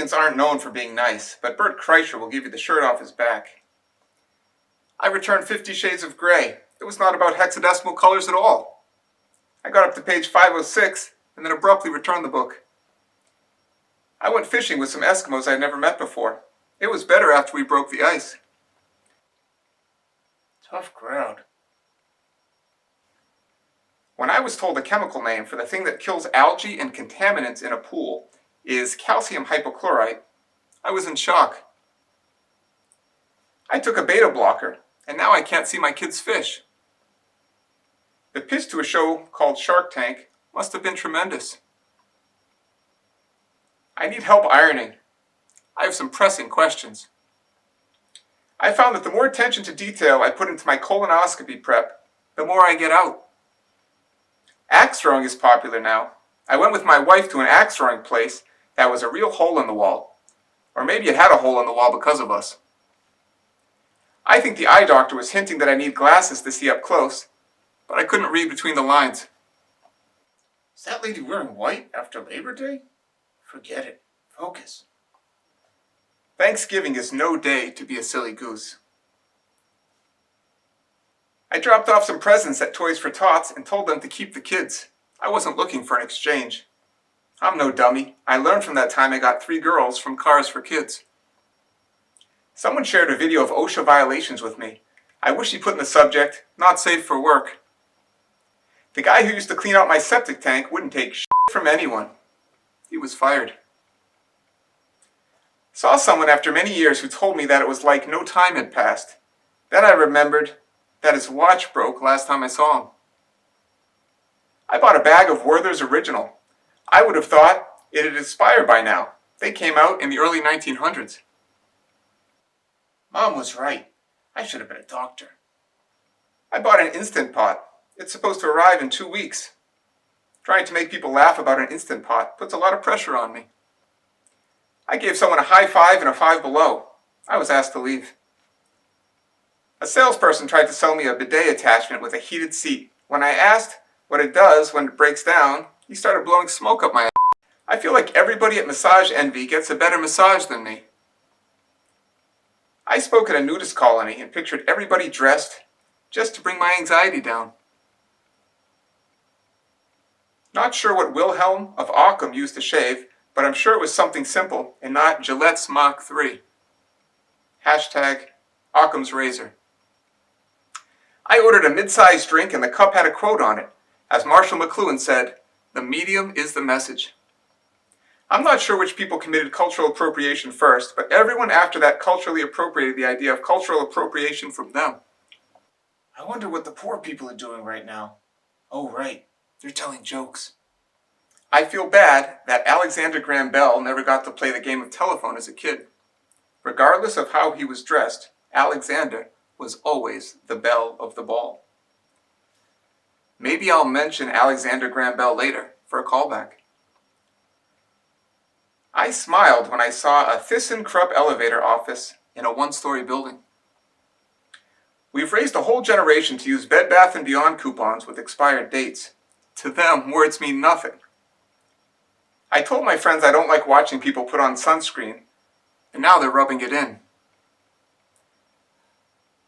comedians aren't known for being nice, but Bert Kreischer will give you the shirt off his back. I returned 50 Shades of Grey. It was not about hexadecimal colors at all. I got up to page 506 and then abruptly returned the book. I went fishing with some Eskimos I'd never met before. It was better after we broke the ice. Tough crowd. When I was told the chemical name for the thing that kills algae and contaminants in a pool is calcium hypochlorite, I was in shock. I took a beta blocker, and now I can't see my kids fish. The pitch to a show called Shark Tank must have been tremendous. I need help ironing. I have some pressing questions. I found that the more attention to detail I put into my colonoscopy prep, the more I get out. Axe throwing is popular now. I went with my wife to an axe throwing place that was a real hole in the wall. Or maybe it had a hole in the wall because of us. I think the eye doctor was hinting that I need glasses to see up close, but I couldn't read between the lines. Is that lady wearing white after Labor Day? Forget it. Focus. Thanksgiving is no day to be a silly goose. I dropped off some presents at Toys for Tots and told them to keep the kids. I wasn't looking for an exchange. I'm no dummy. I learned from that time I got 3 girls from Cars for Kids. Someone shared a video of OSHA violations with me. I wish he put in the subject, "Not safe for work." The guy who used to clean out my septic tank wouldn't take shit from anyone. He was fired. Saw someone after many years who told me that it was like no time had passed. Then I remembered that his watch broke last time I saw him. I bought a bag of Werther's Original. I would have thought it had expired by now. They came out in the early 1900s. Mom was right. I should have been a doctor. I bought an Instant Pot. It's supposed to arrive in 2 weeks. Trying to make people laugh about an Instant Pot puts a lot of pressure on me. I gave someone a high five and a Five Below. I was asked to leave. A salesperson tried to sell me a bidet attachment with a heated seat. When I asked what it does when it breaks down, he started blowing smoke up my ass. I feel like everybody at Massage Envy gets a better massage than me. I spoke at a nudist colony and pictured everybody dressed just to bring my anxiety down. Not sure what Wilhelm of Ockham used to shave, but I'm sure it was something simple and not Gillette's Mach 3. Hashtag Occam's Razor. I ordered a mid-sized drink and the cup had a quote on it. As Marshall McLuhan said, "The medium is the message." I'm not sure which people committed cultural appropriation first, but everyone after that culturally appropriated the idea of cultural appropriation from them. I wonder what the poor people are doing right now. Oh, right. They're telling jokes. I feel bad that Alexander Graham Bell never got to play the game of telephone as a kid. Regardless of how he was dressed, Alexander was always the belle of the ball. Maybe I'll mention Alexander Graham Bell later for a callback. I smiled when I saw a ThyssenKrupp elevator office in a 1-story building. We've raised a whole generation to use Bed Bath & Beyond coupons with expired dates. To them, words mean nothing. I told my friends I don't like watching people put on sunscreen, and now they're rubbing it in.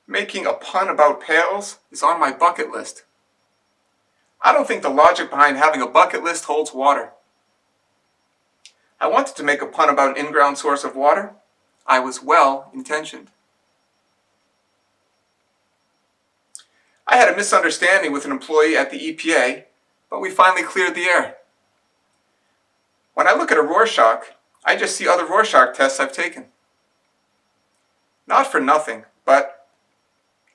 Making a pun about pails is on my bucket list. I don't think the logic behind having a bucket list holds water. I wanted to make a pun about an in-ground source of water. I was well-intentioned. I had a misunderstanding with an employee at the EPA, but we finally cleared the air. When I look at a Rorschach, I just see other Rorschach tests I've taken. Not for nothing, but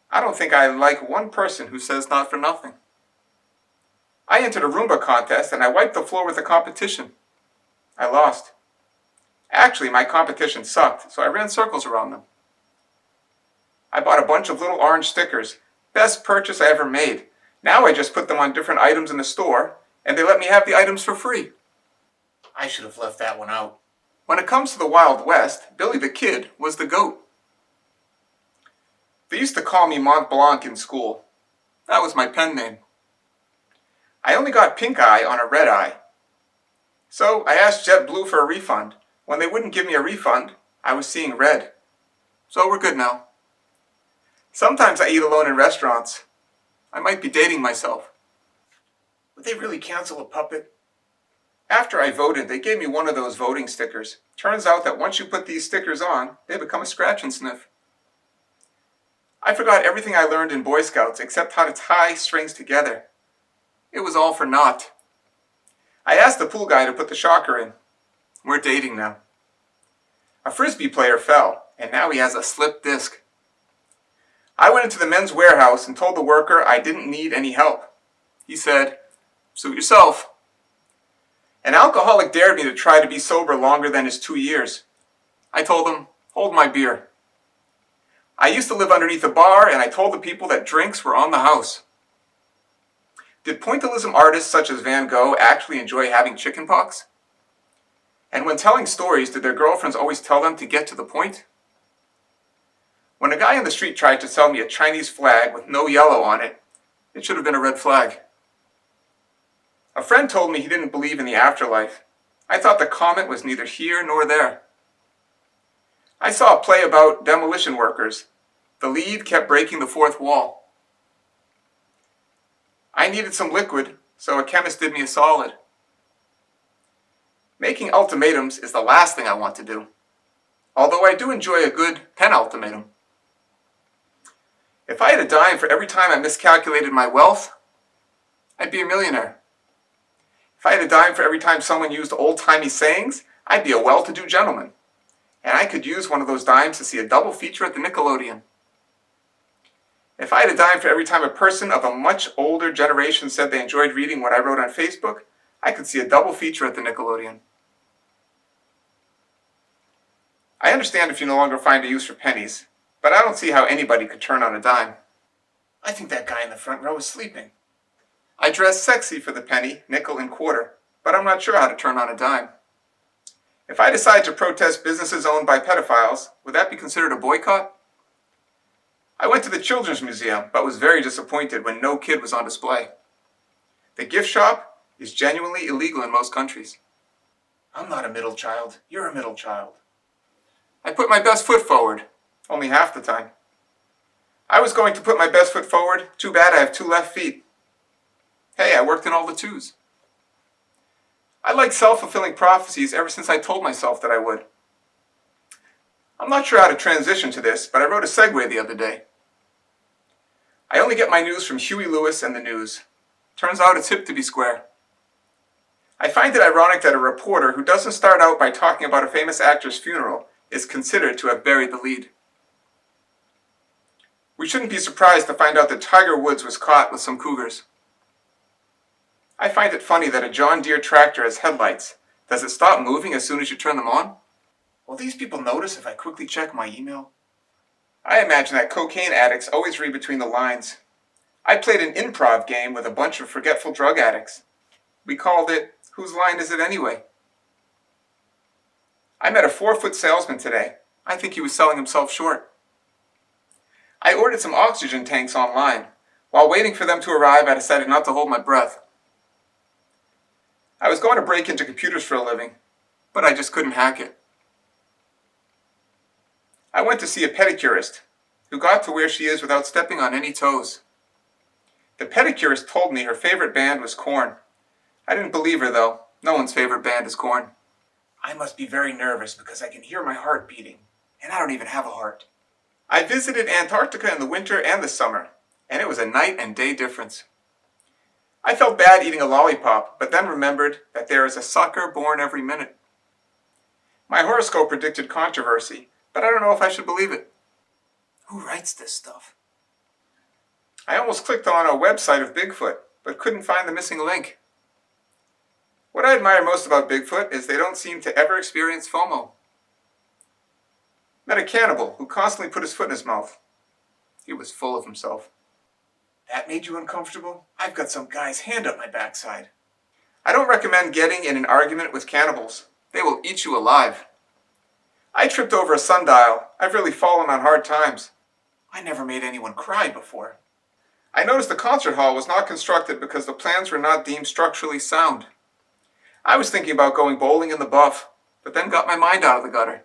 I don't think I like one person who says not for nothing. I entered a Roomba contest and I wiped the floor with the competition. I lost. Actually, my competition sucked, so I ran circles around them. I bought a bunch of little orange stickers. Best purchase I ever made. Now I just put them on different items in the store, and they let me have the items for free. I should have left that one out. When it comes to the Wild West, Billy the Kid was the GOAT. They used to call me Mont Blanc in school. That was my pen name. I only got pink eye on a red eye. So I asked JetBlue for a refund. When they wouldn't give me a refund, I was seeing red. So we're good now. Sometimes I eat alone in restaurants. I might be dating myself. Would they really cancel a puppet? After I voted, they gave me one of those voting stickers. Turns out that once you put these stickers on, they become a scratch and sniff. I forgot everything I learned in Boy Scouts except how to tie strings together. It was all for naught. I asked the pool guy to put the shocker in. We're dating now. A frisbee player fell, and now he has a slipped disc. I went into the men's warehouse and told the worker I didn't need any help. He said, "Suit yourself." An alcoholic dared me to try to be sober longer than his 2 years. I told him, "Hold my beer." I used to live underneath a bar, and I told the people that drinks were on the house. Did pointillism artists such as Van Gogh actually enjoy having chicken pox? And when telling stories, did their girlfriends always tell them to get to the point? When a guy in the street tried to sell me a Chinese flag with no yellow on it, it should have been a red flag. A friend told me he didn't believe in the afterlife. I thought the comet was neither here nor there. I saw a play about demolition workers. The lead kept breaking the fourth wall. I needed some liquid, so a chemist did me a solid. Making ultimatums is the last thing I want to do, although I do enjoy a good penultimatum. If I had a dime for every time I miscalculated my wealth, I'd be a millionaire. If I had a dime for every time someone used old-timey sayings, I'd be a well-to-do gentleman. And I could use one of those dimes to see a double feature at the Nickelodeon. If I had a dime for every time a person of a much older generation said they enjoyed reading what I wrote on Facebook, I could see a double feature at the Nickelodeon. I understand if you no longer find a use for pennies, but I don't see how anybody could turn on a dime. I think that guy in the front row is sleeping. I dress sexy for the penny, nickel, and quarter, but I'm not sure how to turn on a dime. If I decide to protest businesses owned by pedophiles, would that be considered a boycott? I went to the Children's Museum, but was very disappointed when no kid was on display. The gift shop is genuinely illegal in most countries. I'm not a middle child. You're a middle child. I put my best foot forward, only half the time. I was going to put my best foot forward, too bad I have 2 left feet. Hey, I worked in all the 2s. I like self-fulfilling prophecies ever since I told myself that I would. I'm not sure how to transition to this, but I wrote a segue the other day. I only get my news from Huey Lewis and the news. Turns out it's hip to be square. I find it ironic that a reporter who doesn't start out by talking about a famous actor's funeral is considered to have buried the lead. We shouldn't be surprised to find out that Tiger Woods was caught with some cougars. I find it funny that a John Deere tractor has headlights. Does it stop moving as soon as you turn them on? Will these people notice if I quickly check my email? I imagine that cocaine addicts always read between the lines. I played an improv game with a bunch of forgetful drug addicts. We called it, Whose Line Is It Anyway? I met a 4-foot salesman today. I think he was selling himself short. I ordered some oxygen tanks online. While waiting for them to arrive, I decided not to hold my breath. I was going to break into computers for a living, but I just couldn't hack it. I went to see a pedicurist who got to where she is without stepping on any toes. The pedicurist told me her favorite band was Korn. I didn't believe her though. No one's favorite band is Korn. I must be very nervous because I can hear my heart beating, and I don't even have a heart. I visited Antarctica in the winter and the summer, and it was a night and day difference. I felt bad eating a lollipop, but then remembered that there is a sucker born every minute. My horoscope predicted controversy, but I don't know if I should believe it. Who writes this stuff? I almost clicked on a website of Bigfoot, but couldn't find the missing link. What I admire most about Bigfoot is they don't seem to ever experience FOMO. Met a cannibal who constantly put his foot in his mouth. He was full of himself. That made you uncomfortable? I've got some guy's hand up my backside. I don't recommend getting in an argument with cannibals. They will eat you alive. I tripped over a sundial. I've really fallen on hard times. I never made anyone cry before. I noticed the concert hall was not constructed because the plans were not deemed structurally sound. I was thinking about going bowling in the Buff, but then got my mind out of the gutter.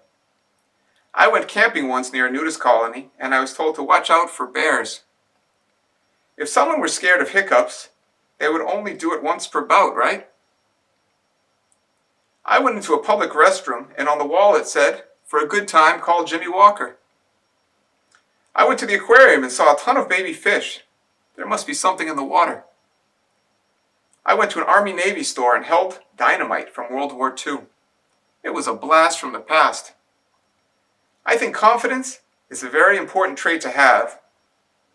I went camping once near a nudist colony, and I was told to watch out for bears. If someone were scared of hiccups, they would only do it once per bout, right? I went into a public restroom, and on the wall it said, "For a good time, call Jimmy Walker." I went to the aquarium and saw a ton of baby fish. There must be something in the water. I went to an Army-Navy store and held dynamite from World War II. It was a blast from the past. I think confidence is a very important trait to have,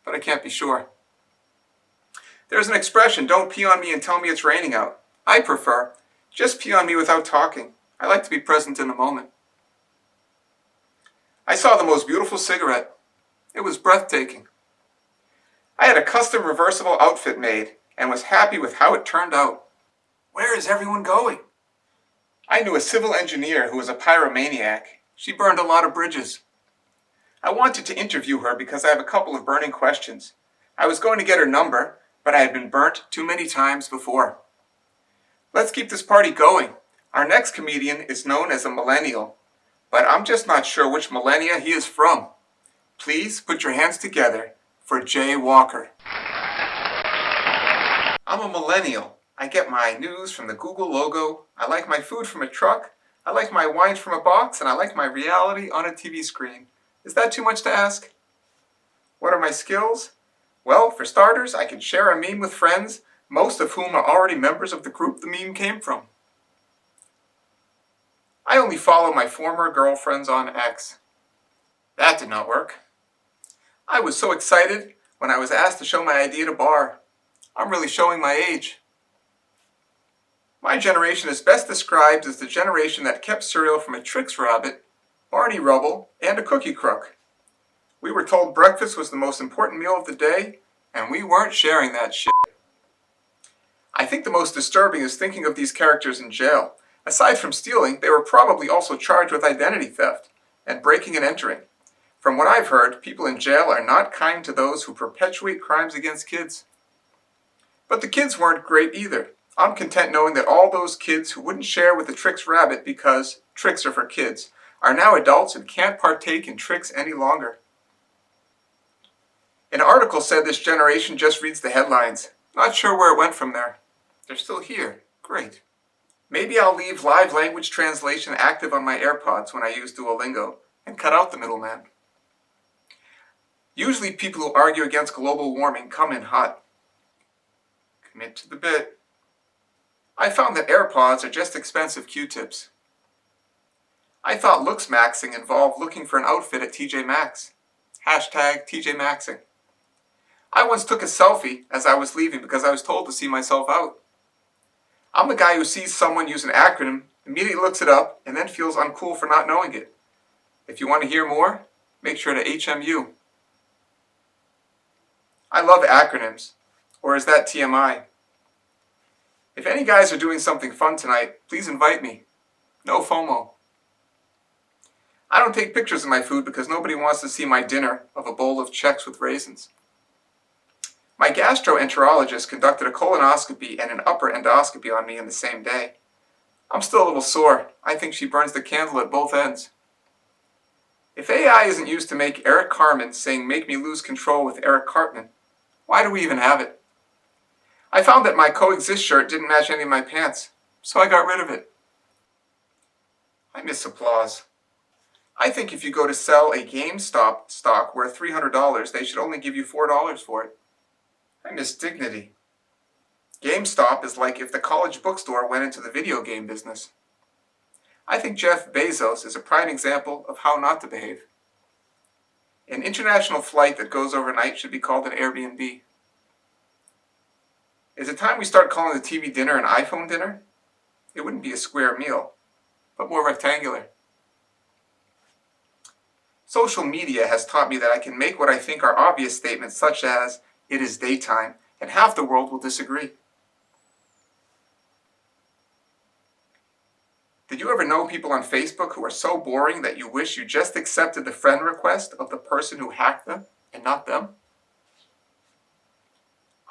but I can't be sure. There's an expression, "Don't pee on me and tell me it's raining out." I prefer, "Just pee on me without talking." I like to be present in the moment. I saw the most beautiful cigarette. It was breathtaking. I had a custom reversible outfit made and was happy with how it turned out. Where is everyone going? I knew a civil engineer who was a pyromaniac. She burned a lot of bridges. I wanted to interview her because I have a couple of burning questions. I was going to get her number, but I had been burnt too many times before. Let's keep this party going. Our next comedian is known as a Millenial, but I'm just not sure which millennia he is from. Please put your hands together for Jay Walker. I'm a millennial. I get my news from the Google logo. I like my food from a truck. I like my wine from a box, and I like my reality on a TV screen. Is that too much to ask? What are my skills? Well, for starters, I can share a meme with friends, most of whom are already members of the group the meme came from. I only follow my former girlfriends on X. That did not work. I was so excited when I was asked to show my ID at a bar. I'm really showing my age. My generation is best described as the generation that kept cereal from a Trix Rabbit, Barney Rubble, and a Cookie Crook. We were told breakfast was the most important meal of the day, and we weren't sharing that shit. I think the most disturbing is thinking of these characters in jail. Aside from stealing, they were probably also charged with identity theft and breaking and entering. From what I've heard, people in jail are not kind to those who perpetuate crimes against kids. But the kids weren't great either. I'm content knowing that all those kids who wouldn't share with the Trix Rabbit because tricks are for kids are now adults and can't partake in tricks any longer. An article said this generation just reads the headlines. Not sure where it went from there. They're still here. Great. Maybe I'll leave live language translation active on my AirPods when I use Duolingo and cut out the middleman. Usually people who argue against global warming come in hot. Commit to the bit. I found that AirPods are just expensive Q-tips. I thought looks maxing involved looking for an outfit at TJ Maxx. Hashtag TJ Maxxing. I once took a selfie as I was leaving because I was told to see myself out. I'm the guy who sees someone use an acronym, immediately looks it up, and then feels uncool for not knowing it. If you want to hear more, make sure to HMU. I love acronyms. Or is that TMI? If any guys are doing something fun tonight, please invite me. No FOMO. I don't take pictures of my food because nobody wants to see my dinner of a bowl of Chex with raisins. My gastroenterologist conducted a colonoscopy and an upper endoscopy on me in the same day. I'm still a little sore. I think she burns the candle at both ends. If AI isn't used to make Eric Carmen sing "Make Me Lose Control" with Eric Cartman, why do we even have it? I found that my Coexist shirt didn't match any of my pants, so I got rid of it. I miss applause. I think if you go to sell a GameStop stock worth $300, they should only give you $4 for it. I miss dignity. GameStop is like if the college bookstore went into the video game business. I think Jeff Bezos is a prime example of how not to behave. An international flight that goes overnight should be called an Airbnb. Is it time we start calling the TV dinner an iPhone dinner? It wouldn't be a square meal, but more rectangular. Social media has taught me that I can make what I think are obvious statements such as, "It is daytime," and half the world will disagree. Did you ever know people on Facebook who are so boring that you wish you just accepted the friend request of the person who hacked them and not them?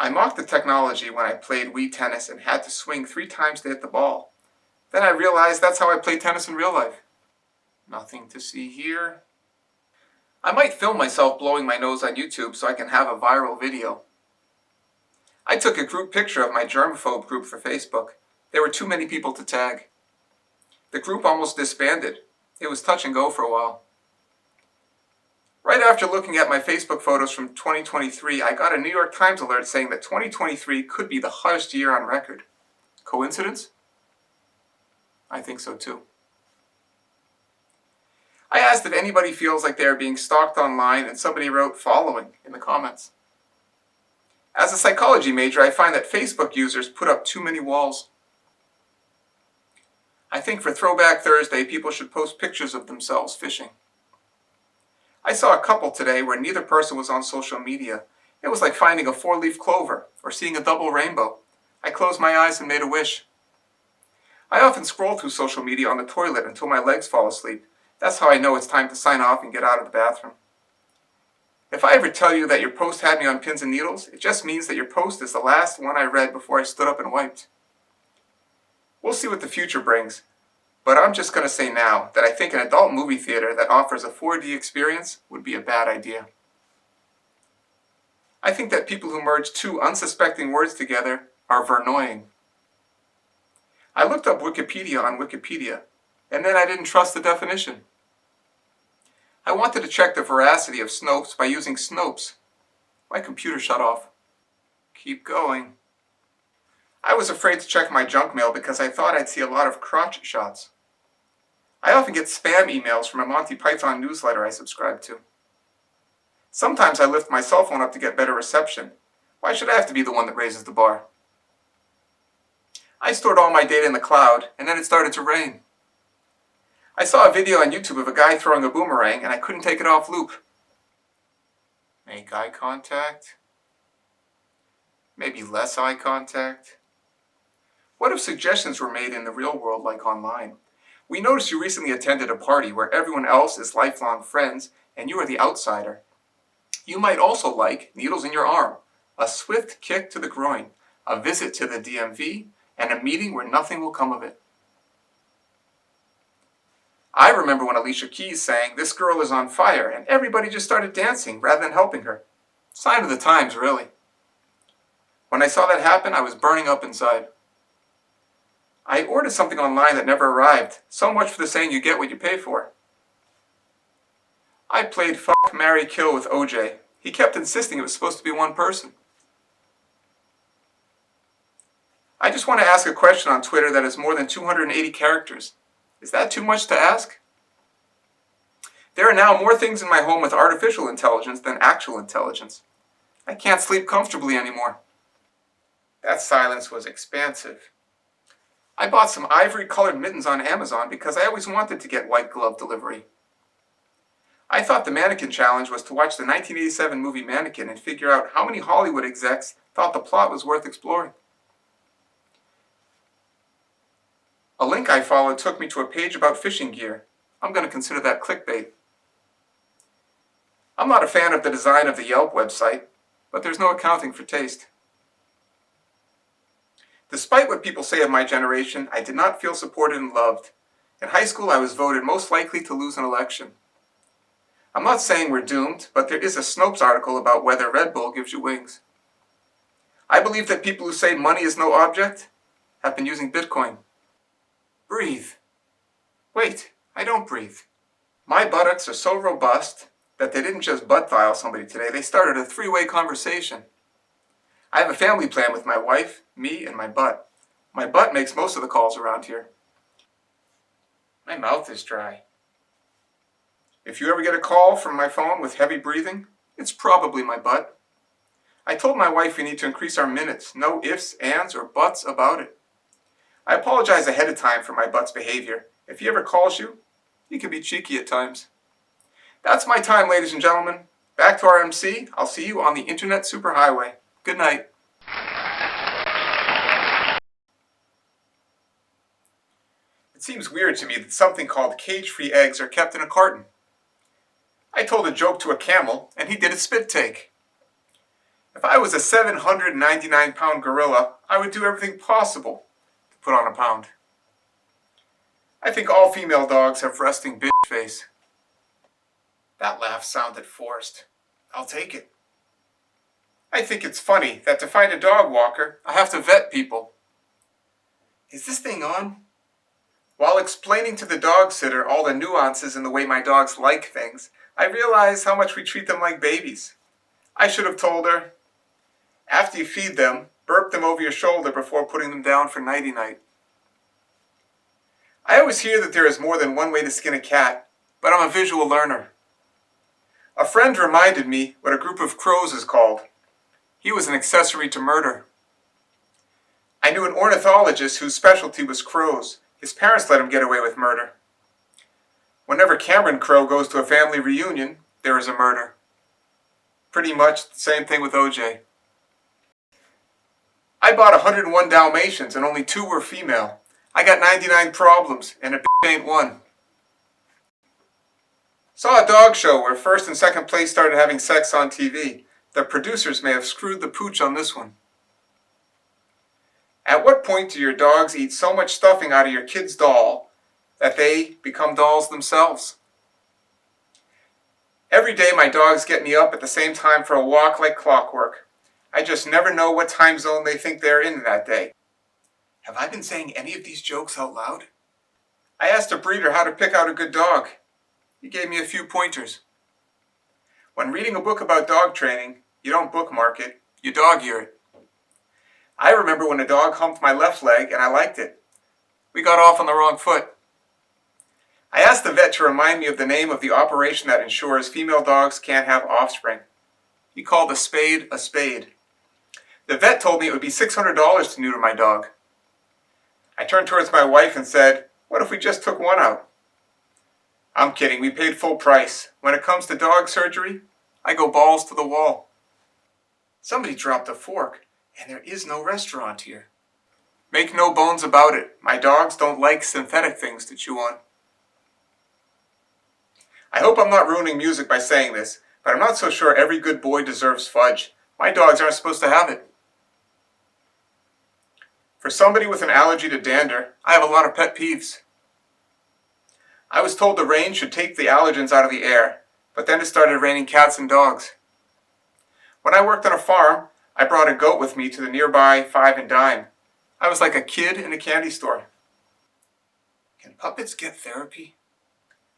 I mocked the technology when I played Wii tennis and had to swing 3 times to hit the ball. Then I realized that's how I play tennis in real life. Nothing to see here. I might film myself blowing my nose on YouTube so I can have a viral video. I took a group picture of my germphobe group for Facebook. There were too many people to tag. The group almost disbanded. It was touch and go for a while. Right after looking at my Facebook photos from 2023, I got a New York Times alert saying that 2023 could be the hottest year on record. Coincidence? I think so too. I asked if anybody feels like they are being stalked online, and somebody wrote "following" in the comments. As a psychology major, I find that Facebook users put up too many walls. I think for Throwback Thursday, people should post pictures of themselves fishing. I saw a couple today where neither person was on social media. It was like finding a four-leaf clover or seeing a double rainbow. I closed my eyes and made a wish. I often scroll through social media on the toilet until my legs fall asleep. That's how I know it's time to sign off and get out of the bathroom. If I ever tell you that your post had me on pins and needles, it just means that your post is the last one I read before I stood up and wiped. We'll see what the future brings, but I'm just going to say now that I think an adult movie theater that offers a 4D experience would be a bad idea. I think that people who merge two unsuspecting words together are vernoying. I looked up Wikipedia on Wikipedia, and then I didn't trust the definition. I wanted to check the veracity of Snopes by using Snopes. My computer shut off. Keep going. I was afraid to check my junk mail because I thought I'd see a lot of crotch shots. I often get spam emails from a Monty Python newsletter I subscribe to. Sometimes I lift my cell phone up to get better reception. Why should I have to be the one that raises the bar? I stored all my data in the cloud, and then it started to rain. I saw a video on YouTube of a guy throwing a boomerang, and I couldn't take it off loop. Make eye contact. Maybe less eye contact. What if suggestions were made in the real world like online? We noticed you recently attended a party where everyone else is lifelong friends, and you are the outsider. You might also like needles in your arm, a swift kick to the groin, a visit to the DMV, and a meeting where nothing will come of it. I remember when Alicia Keys sang, "This girl is on fire," and everybody just started dancing rather than helping her. Sign of the times, really. When I saw that happen, I was burning up inside. I ordered something online that never arrived. So much for the saying you get what you pay for. I played Fuck, Marry, Kill with OJ. He kept insisting it was supposed to be one person. I just want to ask a question on Twitter that is more than 280 characters. Is that too much to ask? There are now more things in my home with artificial intelligence than actual intelligence. I can't sleep comfortably anymore. That silence was expansive. I bought some ivory-colored mittens on Amazon because I always wanted to get white glove delivery. I thought the mannequin challenge was to watch the 1987 movie Mannequin and figure out how many Hollywood execs thought the plot was worth exploring. A link I followed took me to a page about fishing gear. I'm going to consider that clickbait. I'm not a fan of the design of the Yelp website, but there's no accounting for taste. Despite what people say of my generation, I did not feel supported and loved. In high school, I was voted most likely to lose an election. I'm not saying we're doomed, but there is a Snopes article about whether Red Bull gives you wings. I believe that people who say money is no object have been using Bitcoin. Breathe. Wait, I don't breathe. My buttocks are so robust that they didn't just butt dial somebody today, they started a three-way conversation. I have a family plan with my wife, me, and my butt. My butt makes most of the calls around here. My mouth is dry. If you ever get a call from my phone with heavy breathing, it's probably my butt. I told my wife we need to increase our minutes, no ifs, ands, or buts about it. I apologize ahead of time for my butt's behavior. If he ever calls you, he can be cheeky at times. That's my time, ladies and gentlemen. Back to our MC. I'll see you on the Internet Superhighway. Good night. It seems weird to me that something called cage-free eggs are kept in a carton. I told a joke to a camel, and he did a spit take. If I was a 799-pound gorilla, I would do everything possible to put on a pound. I think all female dogs have resting bitch face. That laugh sounded forced. I'll take it. I think it's funny that to find a dog walker, I have to vet people. Is this thing on? While explaining to the dog sitter all the nuances in the way my dogs like things, I realize how much we treat them like babies. I should have told her, after you feed them, burp them over your shoulder before putting them down for nighty-night. I always hear that there is more than one way to skin a cat, but I'm a visual learner. A friend reminded me what a group of crows is called. He was an accessory to murder. I knew an ornithologist whose specialty was crows. His parents let him get away with murder. Whenever Cameron Crowe goes to a family reunion, there is a murder. Pretty much the same thing with OJ. I bought 101 Dalmatians and only 2 were female. I got 99 problems and a bitch ain't one. Saw a dog show where first and second place started having sex on TV. The producers may have screwed the pooch on this one. At what point do your dogs eat so much stuffing out of your kid's doll that they become dolls themselves? Every day my dogs get me up at the same time for a walk like clockwork. I just never know what time zone they think they're in that day. Have I been saying any of these jokes out loud? I asked a breeder how to pick out a good dog. He gave me a few pointers. When reading a book about dog training, you don't bookmark it, you dog ear it. I remember when a dog humped my left leg and I liked it. We got off on the wrong foot. I asked the vet to remind me of the name of the operation that ensures female dogs can't have offspring. He called a spade a spade. The vet told me it would be $600 to neuter my dog. I turned towards my wife and said, "What if we just took one out?" I'm kidding, we paid full price. When it comes to dog surgery, I go balls to the wall. Somebody dropped a fork, and there is no restaurant here. Make no bones about it, my dogs don't like synthetic things to chew on. I hope I'm not ruining music by saying this, but I'm not so sure every good boy deserves fudge. My dogs aren't supposed to have it. For somebody with an allergy to dander, I have a lot of pet peeves. I was told the rain should take the allergens out of the air, but then it started raining cats and dogs. When I worked on a farm, I brought a goat with me to the nearby Five and Dime. I was like a kid in a candy store. Can puppets get therapy?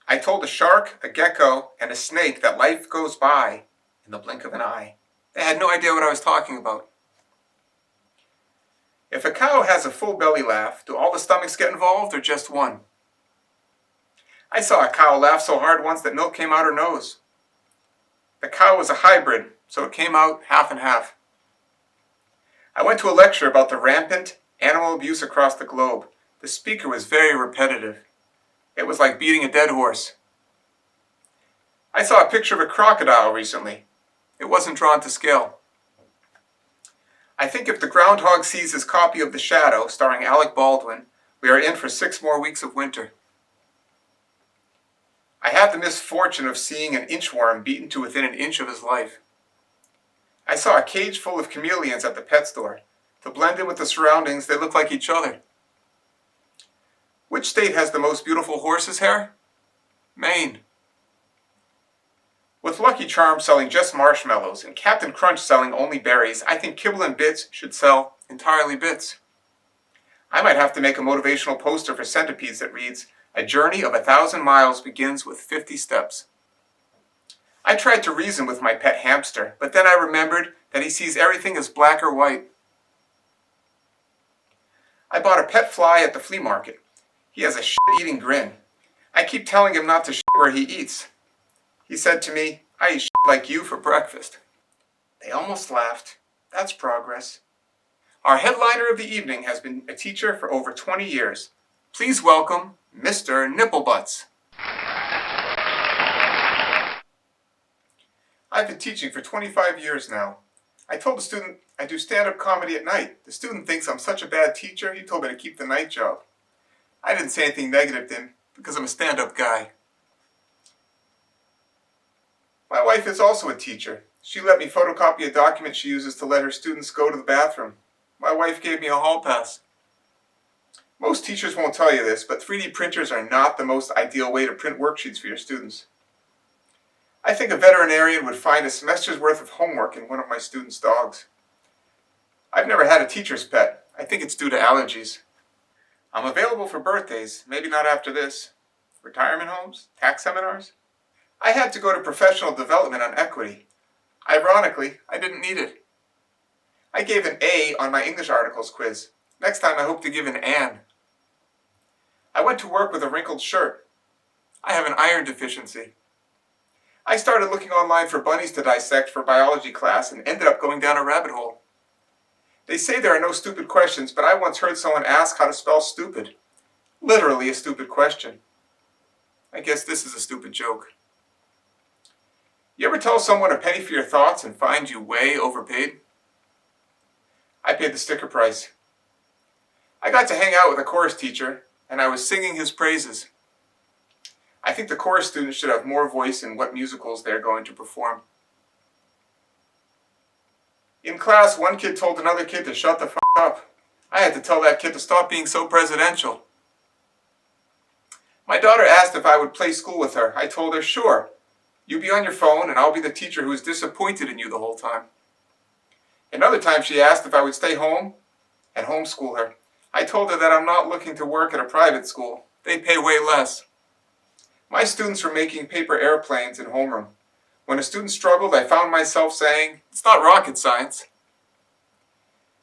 I told a shark, a gecko, and a snake that life goes by in the blink of an eye. They had no idea what I was talking about. If a cow has a full belly laugh, do all the stomachs get involved or just one? I saw a cow laugh so hard once that milk came out her nose. The cow was a hybrid, so it came out half and half. I went to a lecture about the rampant animal abuse across the globe. The speaker was very repetitive. It was like beating a dead horse. I saw a picture of a crocodile recently. It wasn't drawn to scale. I think if the groundhog sees his copy of The Shadow, starring Alec Baldwin, we are in for 6 more weeks of winter. I had the misfortune of seeing an inchworm beaten to within an inch of his life. I saw a cage full of chameleons at the pet store. To blend in with the surroundings, they look like each other. Which state has the most beautiful horse's hair? Maine. With Lucky Charms selling just marshmallows and Captain Crunch selling only berries, I think Kibble and Bits should sell entirely bits. I might have to make a motivational poster for Centipedes that reads, "A journey of 1,000 miles begins with 50 steps." I tried to reason with my pet hamster, but then I remembered that he sees everything as black or white. I bought a pet fly at the flea market. He has a shit-eating grin. I keep telling him not to shit where he eats. He said to me, "I eat shit like you for breakfast." They almost laughed. That's progress. Our headliner of the evening has been a teacher for over 20 years. Please welcome Mr. Nipplebutts. I've been teaching for 25 years now. I told a student I do stand-up comedy at night. The student thinks I'm such a bad teacher, he told me to keep the night job. I didn't say anything negative to him because I'm a stand-up guy. My wife is also a teacher. She let me photocopy a document she uses to let her students go to the bathroom. My wife gave me a hall pass. Most teachers won't tell you this, but 3D printers are not the most ideal way to print worksheets for your students. I think a veterinarian would find a semester's worth of homework in one of my students' dogs. I've never had a teacher's pet. I think it's due to allergies. I'm available for birthdays, maybe not after this. Retirement homes? Tax seminars? I had to go to professional development on equity. Ironically, I didn't need it. I gave an A on my English articles quiz. Next time I hope to give an An. I went to work with a wrinkled shirt. I have an iron deficiency. I started looking online for bunnies to dissect for biology class and ended up going down a rabbit hole. They say there are no stupid questions, but I once heard someone ask how to spell stupid. Literally a stupid question. I guess this is a stupid joke. You ever tell someone a penny for your thoughts and find you way overpaid? I paid the sticker price. I got to hang out with a chorus teacher, and I was singing his praises. I think the chorus students should have more voice in what musicals they're going to perform. In class, one kid told another kid to shut the f*** up. I had to tell that kid to stop being so presidential. My daughter asked if I would play school with her. I told her, sure. You be on your phone and I'll be the teacher who is disappointed in you the whole time. Another time she asked if I would stay home and homeschool her. I told her that I'm not looking to work at a private school. They pay way less. My students were making paper airplanes in homeroom. When a student struggled, I found myself saying, it's not rocket science.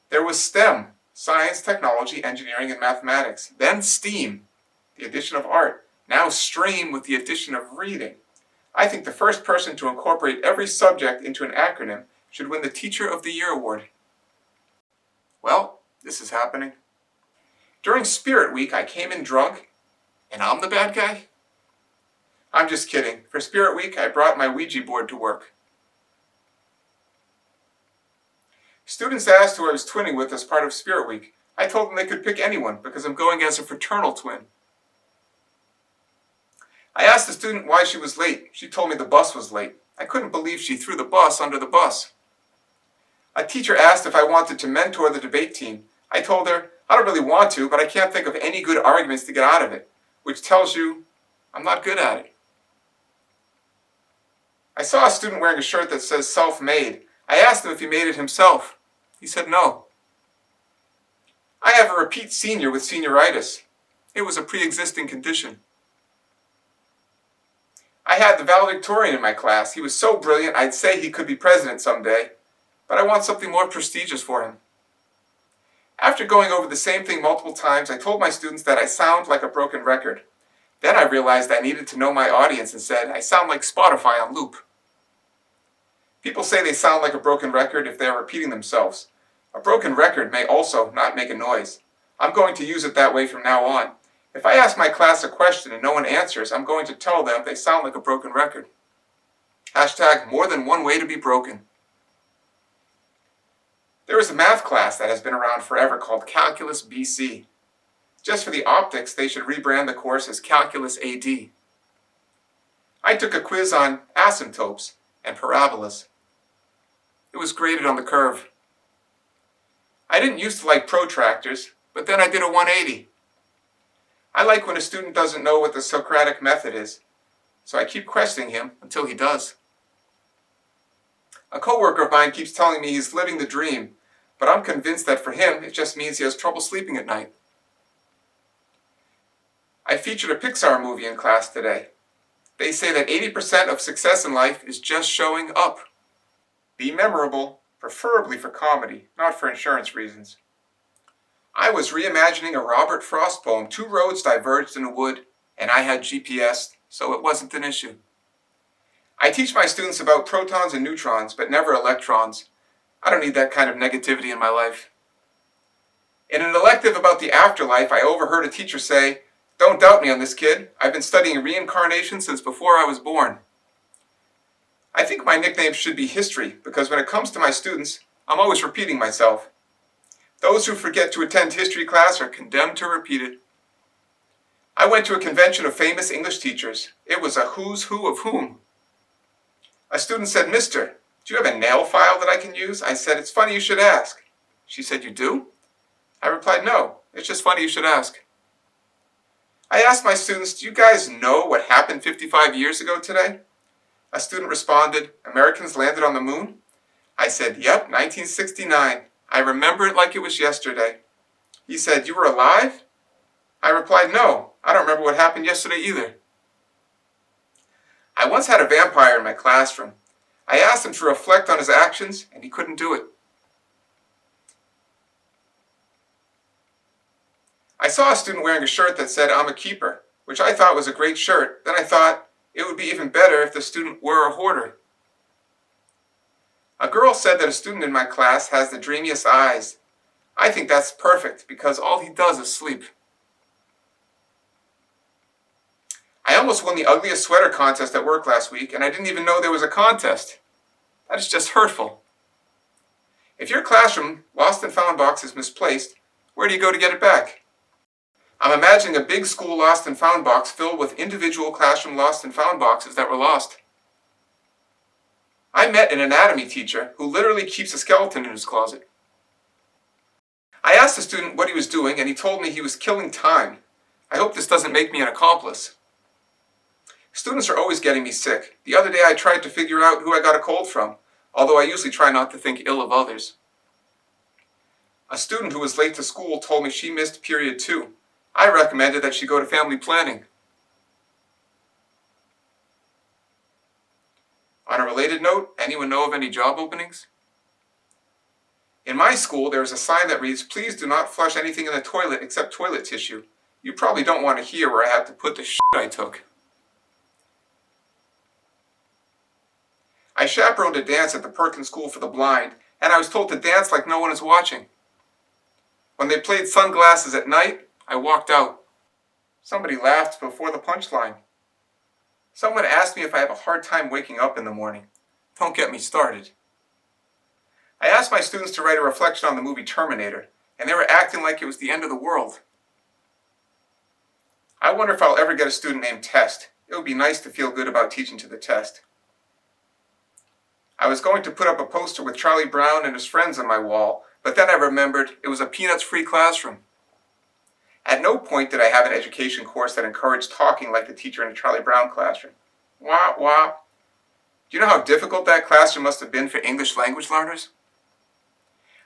There was STEM, science, technology, engineering, and mathematics. Then STEAM, the addition of art. Now STREAM with the addition of reading. I think the first person to incorporate every subject into an acronym should win the Teacher of the Year award. Well, this is happening. During Spirit Week, I came in drunk, and I'm the bad guy? I'm just kidding. For Spirit Week, I brought my Ouija board to work. Students asked who I was twinning with as part of Spirit Week. I told them they could pick anyone because I'm going as a fraternal twin. I asked the student why she was late. She told me the bus was late. I couldn't believe she threw the bus under the bus. A teacher asked if I wanted to mentor the debate team. I told her, I don't really want to, but I can't think of any good arguments to get out of it, which tells you I'm not good at it. I saw a student wearing a shirt that says self-made. I asked him if he made it himself. He said no. I have a repeat senior with senioritis. It was a pre-existing condition. I had the valedictorian in my class. He was so brilliant I'd say he could be president someday, but I want something more prestigious for him. After going over the same thing multiple times, I told my students that I sound like a broken record. Then I realized I needed to know my audience and said, I sound like Spotify on loop. People say they sound like a broken record if they are repeating themselves. A broken record may also not make a noise. I'm going to use it that way from now on. If I ask my class a question and no one answers, I'm going to tell them they sound like a broken record. Hashtag more than one way to be broken. There is a math class that has been around forever called Calculus BC. Just for the optics, they should rebrand the course as Calculus AD. I took a quiz on asymptotes and parabolas. It was graded on the curve. I didn't used to like protractors, but then I did a 180. I like when a student doesn't know what the Socratic method is, so I keep questioning him until he does. A coworker of mine keeps telling me he's living the dream, but I'm convinced that for him it just means he has trouble sleeping at night. I featured a Pixar movie in class today. They say that 80% of success in life is just showing up. Be memorable, preferably for comedy, not for insurance reasons. I was reimagining a Robert Frost poem. 2 roads diverged in a wood, and I had GPS, so it wasn't an issue. I teach my students about protons and neutrons, but never electrons. I don't need that kind of negativity in my life. In an elective about the afterlife, I overheard a teacher say, "Don't doubt me on this, kid. I've been studying reincarnation since before I was born." I think my nickname should be History, because when it comes to my students, I'm always repeating myself. Those who forget to attend history class are condemned to repeat it. I went to a convention of famous English teachers. It was a who's who of whom. A student said, "Mister, do you have a nail file that I can use?" I said, "It's funny you should ask." She said, "You do?" I replied, "No, it's just funny you should ask." I asked my students, do you guys know what happened 55 years ago today? A student responded, Americans landed on the moon? I said, yep, 1969. I remember it like it was yesterday. He said, you were alive? I replied, no, I don't remember what happened yesterday either. I once had a vampire in my classroom. I asked him to reflect on his actions, and he couldn't do it. I saw a student wearing a shirt that said, I'm a keeper, which I thought was a great shirt. Then I thought it would be even better if the student were a hoarder. A girl said that a student in my class has the dreamiest eyes. I think that's perfect because all he does is sleep. I almost won the ugliest sweater contest at work last week, and I didn't even know there was a contest. That is just hurtful. If your classroom lost and found box is misplaced, where do you go to get it back? I'm imagining a big school lost and found box filled with individual classroom lost and found boxes that were lost. I met an anatomy teacher who literally keeps a skeleton in his closet. I asked the student what he was doing, and he told me he was killing time. I hope this doesn't make me an accomplice. Students are always getting me sick. The other day I tried to figure out who I got a cold from, although I usually try not to think ill of others. A student who was late to school told me she missed period 2. I recommended that she go to family planning. On a related note, anyone know of any job openings? In my school, there is a sign that reads, please do not flush anything in the toilet except toilet tissue. You probably don't want to hear where I had to put the shit I took. I chaperoned a dance at the Perkins School for the Blind, and I was told to dance like no one is watching. When they played Sunglasses at Night, I walked out. Somebody laughed before the punchline. Someone asked me if I have a hard time waking up in the morning. Don't get me started. I asked my students to write a reflection on the movie Terminator, and they were acting like it was the end of the world. I wonder if I'll ever get a student named Test. It would be nice to feel good about teaching to the test. I was going to put up a poster with Charlie Brown and his friends on my wall, but then I remembered it was a peanuts-free classroom. At no point did I have an education course that encouraged talking like the teacher in a Charlie Brown classroom. Wah, wah. Do you know how difficult that classroom must have been for English language learners?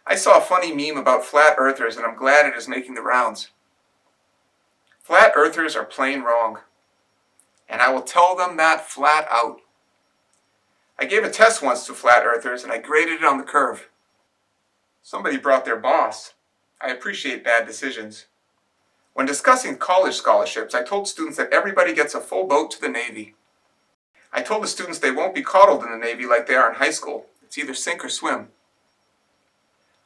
I saw a funny meme about flat earthers, and I'm glad it is making the rounds. Flat earthers are plain wrong, and I will tell them that flat out. I gave a test once to flat earthers, and I graded it on the curve. Somebody brought their boss. I appreciate bad decisions. When discussing college scholarships, I told students that everybody gets a full boat to the Navy. I told the students they won't be coddled in the Navy like they are in high school. It's either sink or swim.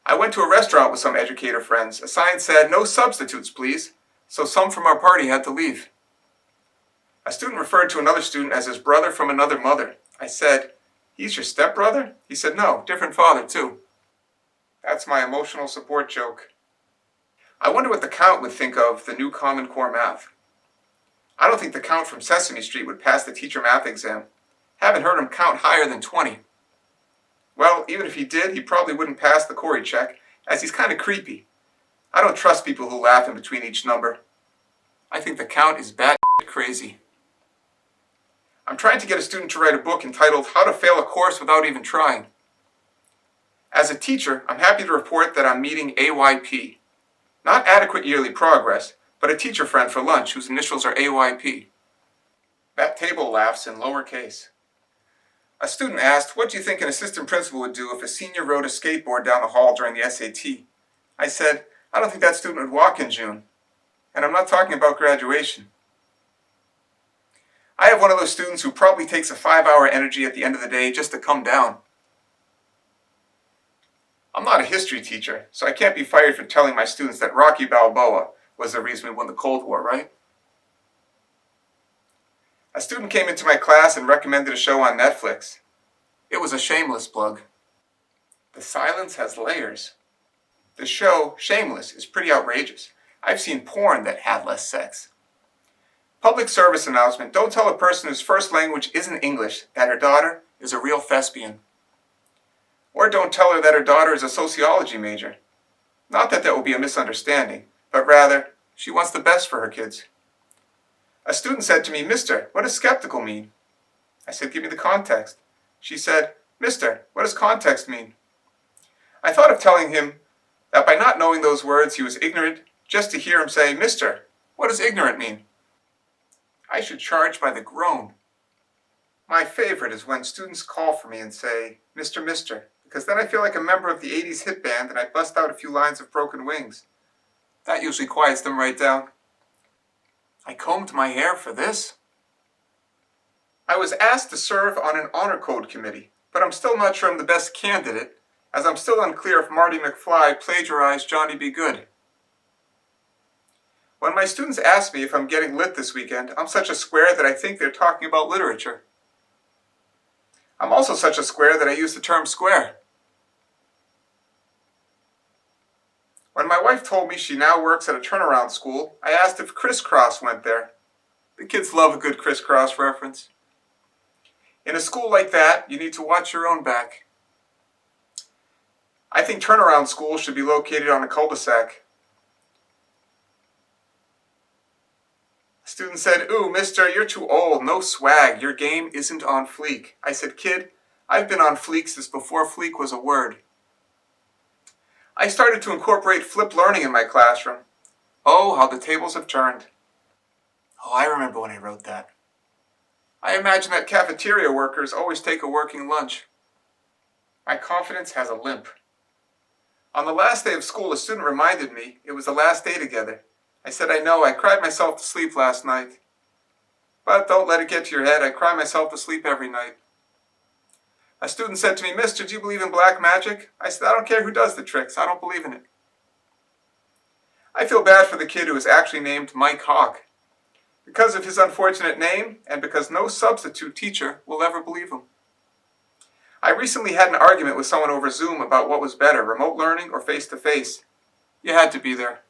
I went to a restaurant with some educator friends. A sign said, no substitutes, please, so some from our party had to leave. A student referred to another student as his brother from another mother. I said, he's your stepbrother? He said, no, different father too. That's my emotional support joke. I wonder what the Count would think of the new Common Core math. I don't think the Count from Sesame Street would pass the teacher math exam. Haven't heard him count higher than 20. Well, even if he did, he probably wouldn't pass the Corey check, as he's kind of creepy. I don't trust people who laugh in between each number. I think the Count is bat crazy. I'm trying to get a student to write a book entitled How to Fail a Course Without Even Trying. As a teacher, I'm happy to report that I'm meeting AYP. Not adequate yearly progress, but a teacher friend for lunch whose initials are AYP. That table laughs in lowercase. A student asked, what do you think an assistant principal would do if a senior rode a skateboard down the hall during the SAT? I said, I don't think that student would walk in June. And I'm not talking about graduation. I have one of those students who probably takes a 5-hour energy at the end of the day just to come down. I'm not a history teacher, so I can't be fired for telling my students that Rocky Balboa was the reason we won the Cold War, right? A student came into my class and recommended a show on Netflix. It was a shameless plug. The silence has layers. The show, Shameless, is pretty outrageous. I've seen porn that had less sex. Public service announcement, don't tell a person whose first language isn't English that her daughter is a real thespian. Or don't tell her that her daughter is a sociology major. Not that that will be a misunderstanding, but rather, she wants the best for her kids. A student said to me, "Mister, what does skeptical mean?" I said, "Give me the context." She said, "Mister, what does context mean?" I thought of telling him that by not knowing those words he was ignorant, just to hear him say, "Mister, what does ignorant mean?" I should charge by the groan. My favorite is when students call for me and say, "Mister, Mister," because then I feel like a member of the 80s hit band and I bust out a few lines of Broken Wings. That usually quiets them right down. I combed my hair for this. I was asked to serve on an honor code committee, but I'm still not sure I'm the best candidate, as I'm still unclear if Marty McFly plagiarized Johnny B. Good. When my students ask me if I'm getting lit this weekend, I'm such a square that I think they're talking about literature. I'm also such a square that I use the term square. When my wife told me she now works at a turnaround school, I asked if Crisscross went there. The kids love a good Crisscross reference. In a school like that, you need to watch your own back. I think turnaround schools should be located on a cul-de-sac. A student said, "Ooh, mister, you're too old, no swag, your game isn't on fleek." I said, "Kid, I've been on fleek since before fleek was a word." I started to incorporate flipped learning in my classroom. Oh, how the tables have turned. Oh, I remember when I wrote that. I imagine that cafeteria workers always take a working lunch. My confidence has a limp. On the last day of school, a student reminded me it was the last day together. I said, "I know, I cried myself to sleep last night." But don't let it get to your head, I cry myself to sleep every night. A student said to me, "Mister, do you believe in black magic?" I said, "I don't care who does the tricks, I don't believe in it." I feel bad for the kid who was actually named Mike Hawk. Because of his unfortunate name, and because no substitute teacher will ever believe him. I recently had an argument with someone over Zoom about what was better, remote learning or face-to-face. You had to be there.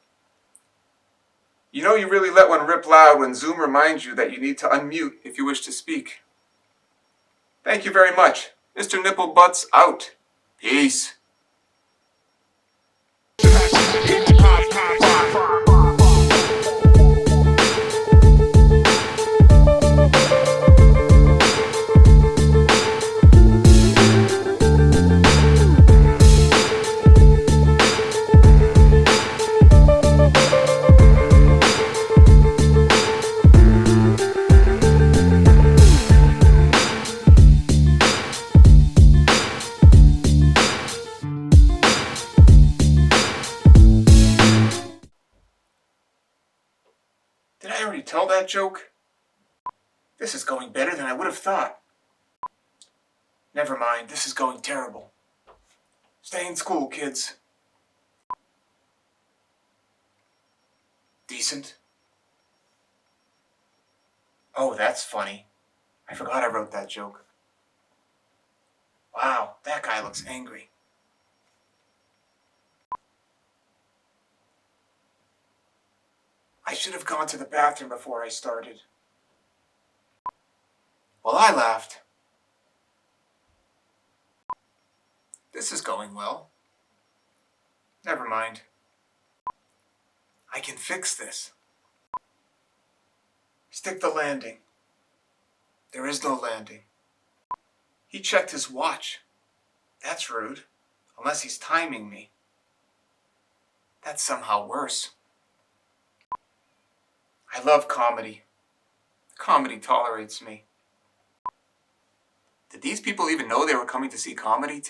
You know you really let one rip loud when Zoom reminds you that you need to unmute if you wish to speak. Thank you very much. Mr. Nipplebutts out. Peace. Did I already tell that joke? This is going better than I would have thought. Never mind, this is going terrible. Stay in school, kids. Decent. Oh, that's funny. I forgot I wrote that joke. Wow, that guy looks angry. I should have gone to the bathroom before I started. Well, I laughed. This is going well. Never mind. I can fix this. Stick the landing. There is no landing. He checked his watch. That's rude. Unless he's timing me. That's somehow worse. I love comedy. Comedy tolerates me. Did these people even know they were coming to see comedy?